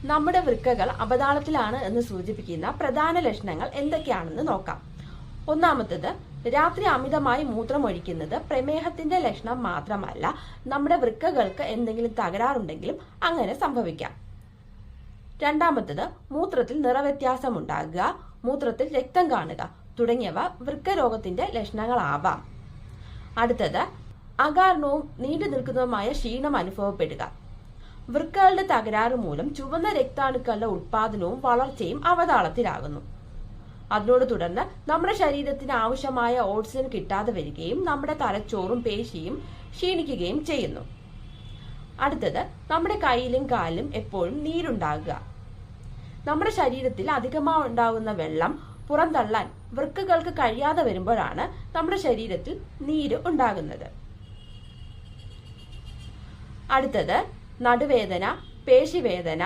നമ്മുടെ വൃക്കകൾ അപതാളത്തിലാണ് എന്ന് സൂചിപ്പിക്കുന്ന പ്രധാന ലക്ഷണങ്ങൾ എന്തൊക്കെയാണെന്ന് നോക്കാം. ഒന്നാമത്തേത്, രാത്രി അമിതമായി മൂത്രമൊഴിക്കുന്നത് പ്രമേഹത്തിന്റെ ലക്ഷണം മാത്രമല്ല, നമ്മുടെ വൃക്കകൾക്ക് എന്തെങ്കിലും തകരാറുണ്ടെങ്കിലും അങ്ങനെ സംഭവിക്കാം. രണ്ടാമത്തേത്, മൂത്രത്തിൽ നിറവ്യത്യാസം ഉണ്ടാകുക, മൂത്രത്തിൽ രക്തം കാണുക തുടങ്ങിയവ വൃക്കരോഗത്തിന്റെ ലക്ഷണങ്ങളാവാം. അടുത്തത്, അകാരണവും നീണ്ടു നിൽക്കുന്നതുമായ ക്ഷീണം അനുഭവപ്പെടുക. വൃക്കകളുടെ തകരാറ് മൂലം ചുവന്ന രക്താണുക്കളുടെ ഉത്പാദനവും വളർച്ചയും അവതാളത്തിലാകുന്നു. അതിനോട് തുടർന്ന് നമ്മുടെ ശരീരത്തിന് ആവശ്യമായ ഓക്സിജൻ കിട്ടാതെ വരികയും നമ്മുടെ തലച്ചോറും പേശിയും ക്ഷീണിക്കുകയും ചെയ്യുന്നു. അടുത്തത്, നമ്മുടെ കൈയിലും കാലിലും എപ്പോഴും നീരുണ്ടാകുക. നമ്മുടെ ശരീരത്തിൽ അധികമായി ഉണ്ടാകുന്ന വെള്ളം പുറന്തള്ളാൻ വൃക്കകൾക്ക് കഴിയാതെ വരുമ്പോഴാണ് നമ്മുടെ ശരീരത്തിൽ നീര് ഉണ്ടാകുന്നത്. അടുത്തത്, നടുവേദന, പേശിവേദന,